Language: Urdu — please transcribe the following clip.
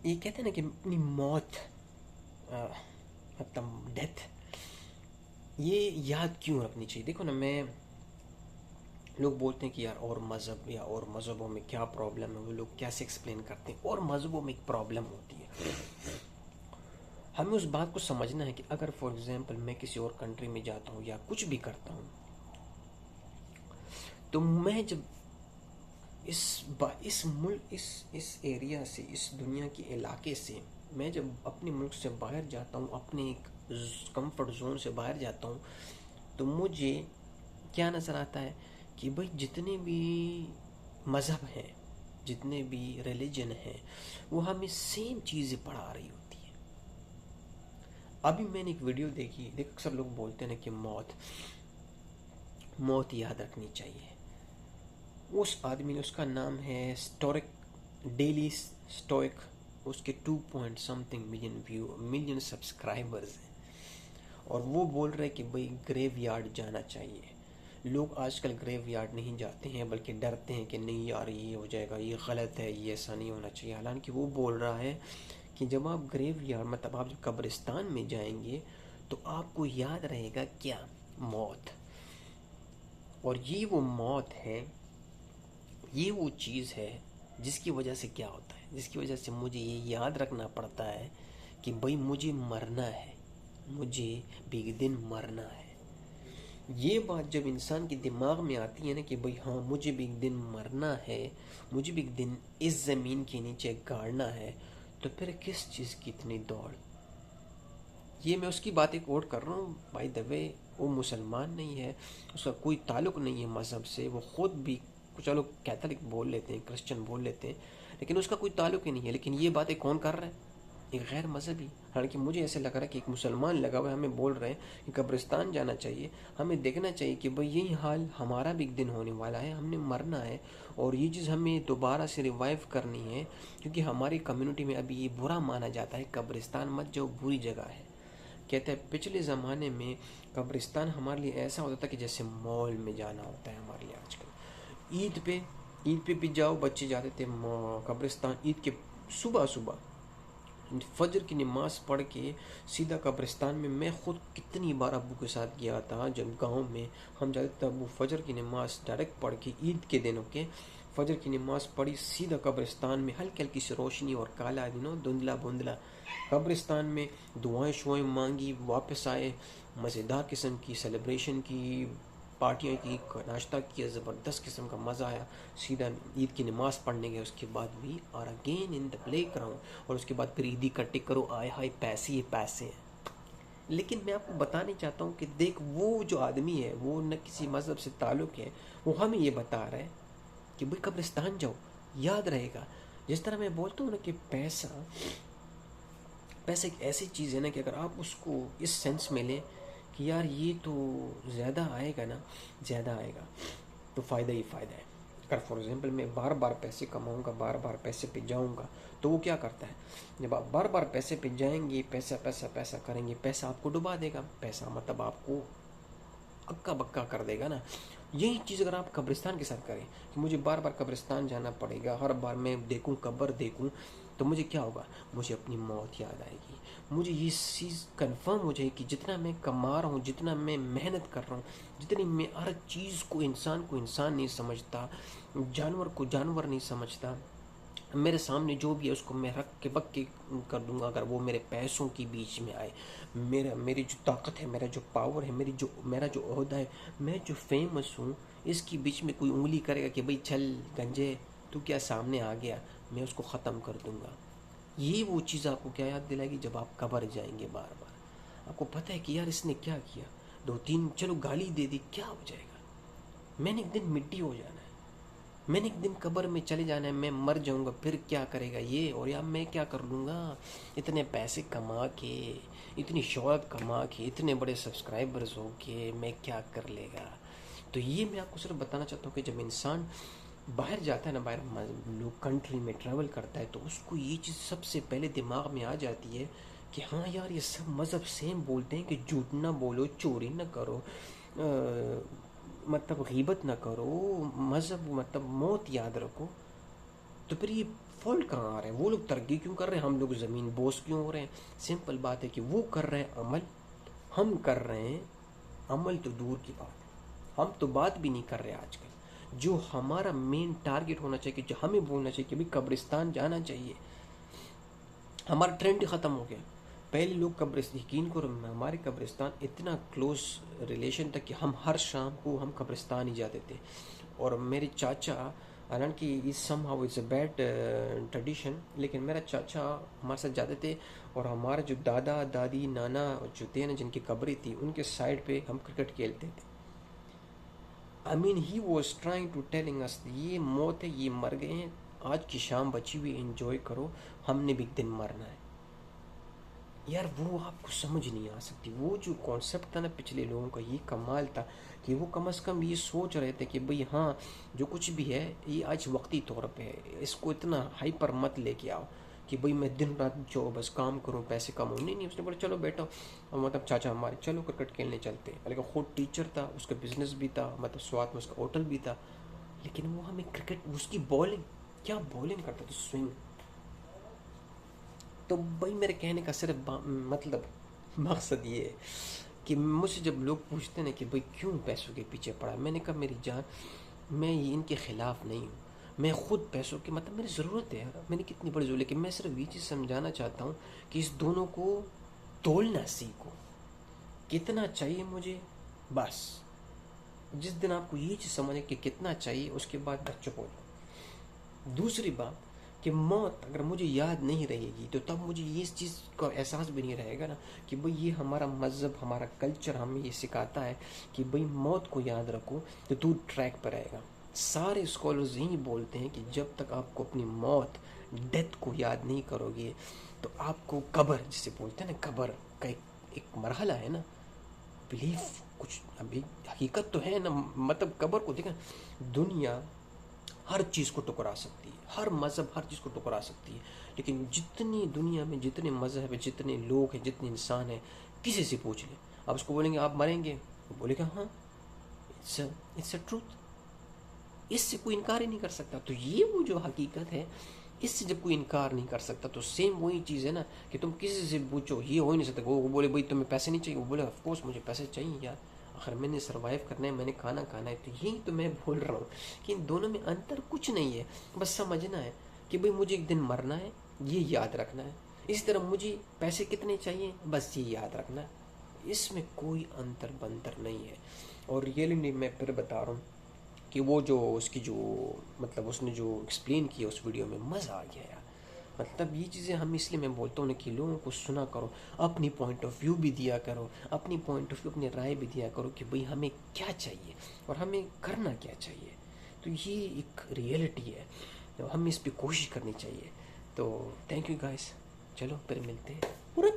یہ کہتے ہیں نا کہ اپنی موت مطلب ڈیتھ یہ یاد کیوں رکھنی چاہیے. دیکھو نا، میں لوگ بولتے ہیں کہ یار اور مذہب یا اور مذہبوں میں کیا پرابلم ہے، وہ لوگ کیسے ایکسپلین کرتے ہیں. اور مذہبوں میں ایک پرابلم ہوتی ہے، ہمیں اس بات کو سمجھنا ہے کہ اگر فار ایگزامپل میں کسی اور کنٹری میں جاتا ہوں یا کچھ بھی کرتا ہوں، تو میں جب اس ملک اس ایریا سے، اس دنیا کے علاقے سے میں جب اپنے ملک سے باہر جاتا ہوں، اپنے ایک کمفرٹ زون سے باہر جاتا ہوں، تو مجھے کیا نظر آتا ہے کہ بھئی جتنے بھی مذہب ہیں، جتنے بھی ریلیجن ہیں، وہ ہمیں سیم چیزیں پڑھا رہی ہوتی ہیں. ابھی میں نے ایک ویڈیو دیکھی، اکثر لوگ بولتے ہیں کہ موت یاد رکھنی چاہیے. اس آدمی نے، اس کا نام ہے اسٹورک، ڈیلی اسٹوئک، اس کے 2.something ملین سبسکرائبرز ہیں، اور وہ بول رہے کہ بھئی گریو یارڈ جانا چاہیے. لوگ آج کل گریو یارڈ نہیں جاتے ہیں، بلکہ ڈرتے ہیں کہ نہیں یار یہ ہو جائے گا، یہ غلط ہے، یہ ایسا نہیں ہونا چاہیے. حالانکہ وہ بول رہا ہے کہ جب آپ گریو یارڈ مطلب آپ جب قبرستان میں جائیں گے تو آپ کو یاد رہے گا کیا؟ موت. اور یہ وہ موت ہے، یہ وہ چیز ہے جس کی وجہ سے کیا ہوتا ہے، جس کی وجہ سے مجھے یہ یاد رکھنا پڑتا ہے کہ بھئی مجھے مرنا ہے، مجھے بھی ایک دن مرنا ہے. یہ بات جب انسان کے دماغ میں آتی ہے نا کہ بھئی ہاں مجھے بھی ایک دن مرنا ہے، مجھے بھی ایک دن اس زمین کے نیچے گاڑنا ہے، تو پھر کس چیز کی اتنی دوڑ. یہ میں اس کی باتیں کوٹ کر رہا ہوں. بائی دا وے وہ مسلمان نہیں ہے، اس کا کوئی تعلق نہیں ہے مذہب سے، وہ خود بھی کچھ لوگ کیتھولک بول لیتے ہیں، کرسچن بول لیتے ہیں، لیکن اس کا کوئی تعلق ہی نہیں ہے. لیکن یہ باتیں کون کر رہا ہے؟ ایک غیر مذہبی. حالانکہ مجھے ایسے لگ رہا ہے کہ ایک مسلمان لگا ہوا ہے، ہمیں بول رہے ہیں کہ قبرستان جانا چاہیے. ہمیں دیکھنا چاہیے کہ بھئی یہی حال ہمارا بھی ایک دن ہونے والا ہے، ہم نے مرنا ہے، اور یہ چیز ہمیں دوبارہ سے ریوائیو کرنی ہے. کیونکہ ہماری کمیونٹی میں ابھی یہ برا مانا جاتا ہے، قبرستان مت جاؤ، بری جگہ ہے. کہتے ہیں پچھلے زمانے میں قبرستان ہمارے لیے ایسا ہوتا تھا کہ جیسے مال میں جانا ہوتا ہے ہمارے لیے آج کل. عید پہ بھی جاؤ، بچے جاتے تھے قبرستان عید کے صبح فجر کی نماز پڑھ کے سیدھا قبرستان میں. میں خود کتنی بار ابو کے ساتھ گیا تھا، جب گاؤں میں ہم جاتے تھے، ابو فجر کی نماز ڈائریکٹ پڑھ کے عید کے دنوں کے فجر کی نماز پڑھی، سیدھا قبرستان میں ہلکی ہلکی سی روشنی اور کالا دھندلا بندلا قبرستان میں دعائیں مانگی، واپس آئے، مزیدار قسم کی سیلیبریشن کی، پارٹیاں کی، ناشتہ کیا، زبردست قسم کا مزہ آیا. سیدھا عید کی نماز پڑھنے گئے، اس کے بعد بھی اور again in the play ground, اور اس کے بعد پھر عیدی کٹی کرو، آئے ہائے پیسے ہی پیسے ہیں. لیکن میں آپ کو بتانا چاہتا ہوں کہ دیکھ وہ جو آدمی ہے وہ نہ کسی مذہب سے تعلق ہے، وہ ہمیں یہ بتا رہا ہے کہ بھئی قبرستان جاؤ، یاد رہے گا. جس طرح میں بولتا ہوں نا کہ پیسہ ایک ایسی چیز ہے نا کہ اگر آپ اس کو اس سینس میں لیں کہ یار یہ تو زیادہ آئے گا نا، زیادہ آئے گا تو فائدہ ہی فائدہ ہے. اگر فار ایگزامپل میں بار بار پیسے کماؤں گا، بار بار پیسے پہ جاؤں گا، تو وہ کیا کرتا ہے؟ جب آپ بار بار پیسے پہ جائیں گے، پیسہ کریں گے، پیسہ آپ کو ڈبا دے گا. پیسہ مطلب آپ کو اکا بکا کر دے گا نا. یہی چیز اگر آپ قبرستان کے ساتھ کریں کہ مجھے بار بار قبرستان جانا پڑے گا، ہر بار میں دیکھوں قبر دیکھوں، تو مجھے کیا ہوگا؟ مجھے اپنی موت یاد آئے گی. مجھے یہ چیز کنفرم ہو جائے کہ جتنا میں کما رہا ہوں، جتنا میں محنت کر رہا ہوں، جتنی میں ہر چیز کو انسان نہیں سمجھتا، جانور کو جانور نہیں سمجھتا، میرے سامنے جو بھی ہے اس کو میں رکھ کے بک کے کر دوں گا. اگر وہ میرے پیسوں کے بیچ میں آئے، میری جو طاقت ہے، میرا جو پاور ہے، میرا جو عہدہ ہے، میں جو فیمس ہوں، اس کے بیچ میں کوئی انگلی کرے گا کہ بھئی چل گنجے تو کیا سامنے آ گیا، میں اس کو ختم کر دوں گا. یہ وہ چیز آپ کو کیا یاد دلائے گی؟ جب آپ قبر جائیں گے بار بار آپ کو پتہ ہے کہ یار اس نے کیا کیا، دو تین چلو گالی دے دی، کیا ہو جائے گا؟ میں نے ایک دن مٹی ہو جانا ہے، میں نے ایک دن قبر میں چلے جانا ہے، میں مر جاؤں گا. پھر کیا کرے گا یہ؟ اور یا میں کیا کر لوں گا اتنے پیسے کما کے، اتنی شہرت کما کے، اتنے بڑے سبسکرائبرز ہو کے میں کیا کر لے گا؟ تو یہ میں آپ کو صرف بتانا چاہتا ہوں کہ جب انسان باہر جاتا ہے نا، باہر لوگ کنٹری میں ٹریول کرتا ہے، تو اس کو یہ چیز سب سے پہلے دماغ میں آ جاتی ہے کہ ہاں یار یہ سب مذہب سیم بولتے ہیں کہ جھوٹ نہ بولو، چوری نہ کرو، مطلب غیبت نہ کرو، مذہب مطلب موت یاد رکھو. تو پھر یہ فالٹ کہاں آ رہے ہیں؟ وہ لوگ ترقی کیوں کر رہے ہیں، ہم لوگ زمین بوس کیوں ہو رہے ہیں؟ سمپل بات ہے کہ وہ کر رہے ہیں عمل، ہم کر رہے ہیں عمل تو دور کی بات ہے، ہم تو بات بھی نہیں کر رہے آج کل۔ جو ہمارا مین ٹارگٹ ہونا چاہیے، کہ جو ہمیں بولنا چاہیے کہ بھائی قبرستان جانا چاہیے، ہمارا ٹرینڈ ہی ختم ہو گیا۔ پہلے لوگ قبرستان، یقین کرو ہمارے قبرستان اتنا کلوز ریلیشن تھا کہ ہم ہر شام کو ہم قبرستان ہی جاتے تھے۔ اور میرے چاچا، حالانکہ یہ somehow it's a bad tradition, لیکن میرا چاچا ہمارے ساتھ جاتے تھے، اور ہمارے جو دادا دادی نانا جو تھے نا، جن کی قبریں تھی، ان کے سائڈ پہ ہم کرکٹ کھیلتے تھے۔ I mean he was trying to telling us یہ موت ہے، یہ مر گئے ہیں، آج کی شام بچی ہوئی انجوائے کرو، ہم نے بھی ایک دن مرنا ہے۔ یار وہ آپ کو سمجھ نہیں آ سکتی، وہ جو کانسیپٹ تھا نا پچھلے لوگوں کا، یہ کمال تھا کہ وہ کم از کم یہ سوچ رہے تھے کہ بھئی ہاں جو کچھ بھی ہے یہ آج وقتی طور پہ ہے، اس کو اتنا ہائپر مت لے کے آؤ کہ بھئی میں دن رات جو بس کام کروں پیسے کماؤں۔ نہیں، اس نے بولا چلو بیٹا، مطلب چاچا ہمارے، چلو کرکٹ کھیلنے چلتے ہیں۔ لیکن خود ٹیچر تھا، اس کا بزنس بھی تھا، مطلب سوات میں اس کا ہوٹل بھی تھا، لیکن وہ ہمیں کرکٹ، اس کی بالنگ، کیا بالنگ کرتا تھا، سوئنگ۔ تو بھائی میرے کہنے کا صرف مطلب مقصد یہ ہے کہ مجھ سے جب لوگ پوچھتے ہیں کہ بھائی کیوں پیسوں کے پیچھے پڑا، میں نے کہا میری جان، میں یہ ان کے خلاف نہیں ہوں، میں خود پیسوں کے، مطلب میری ضرورت ہے، میں نے کتنی بڑی ضرورت، لیکن میں صرف یہ چیز سمجھانا چاہتا ہوں کہ اس دونوں کو تولنا سیکھو، کتنا چاہیے مجھے، بس جس دن آپ کو یہ چیز سمجھے کہ کتنا چاہیے، اس کے بعد بس چپ ہو جاؤ۔ دوسری بات کہ موت اگر مجھے یاد نہیں رہے گی تو تب مجھے اس چیز کا احساس بھی نہیں رہے گا نا کہ بھئی یہ ہمارا مذہب، ہمارا کلچر ہمیں یہ سکھاتا ہے کہ بھئی موت کو یاد رکھو تو تو ٹریک پر رہے گا۔ سارے اسکالرز یہی بولتے ہیں کہ جب تک آپ کو اپنی موت، ڈیتھ کو یاد نہیں کرو گے تو آپ کو قبر، جسے بولتے ہیں نا قبر کا ایک مرحلہ ہے نا، بلیف کچھ ابھی حقیقت تو ہے نا، مطلب قبر کو دیکھیں، دنیا ہر چیز کو ٹکرا سکتی ہے، ہر مذہب ہر چیز کو ٹکرا سکتی ہے، لیکن جتنی دنیا میں جتنے مذہب ہیں، جتنے لوگ ہیں، جتنے انسان ہیں، کسی سے پوچھ لیں، آپ اس کو بولیں گے آپ مریں گے، وہ بولے گا ہاں، اٹس اے ٹروتھ، اس سے کوئی انکار ہی نہیں کر سکتا۔ تو یہ وہ جو حقیقت ہے، اس سے جب کوئی انکار نہیں کر سکتا تو سیم وہی چیز ہے نا کہ تم کسی سے پوچھو، یہ ہو ہی نہیں سکتا، وہ بولے بھائی تمہیں پیسے نہیں چاہیے، وہ بولے آف کورس مجھے پیسے چاہیے یار، آخر میں نے سروائیو کرنا ہے، میں نے کھانا کھانا ہے۔ تو یہی تو میں بول رہا ہوں کہ ان دونوں میں انتر کچھ نہیں ہے، بس سمجھنا ہے کہ بھئی مجھے ایک دن مرنا ہے، یہ یاد رکھنا ہے۔ اسی طرح مجھے پیسے کتنے چاہیے، بس یہ یاد رکھنا ہے، اس میں کوئی انتر بنتر نہیں ہے۔ اور ریئلی میں پھر بتا رہا ہوں کہ وہ جو اس کی جو مطلب اس نے جو ایکسپلین کیا اس ویڈیو میں، مزہ آ گیا یار۔ مطلب یہ چیزیں ہم اس لیے میں بولتا ہوں کہ لوگوں کو سنا کرو، اپنی پوائنٹ آف ویو بھی دیا کرو، اپنی پوائنٹ آف ویو، اپنی رائے بھی دیا کرو کہ بھئی ہمیں کیا چاہیے اور ہمیں کرنا کیا چاہیے۔ تو یہ ایک ریئلٹی ہے، تو ہمیں اس پہ کوشش کرنی چاہیے۔ تو تھینک یو گائز، چلو پھر ملتے ہیں، پورا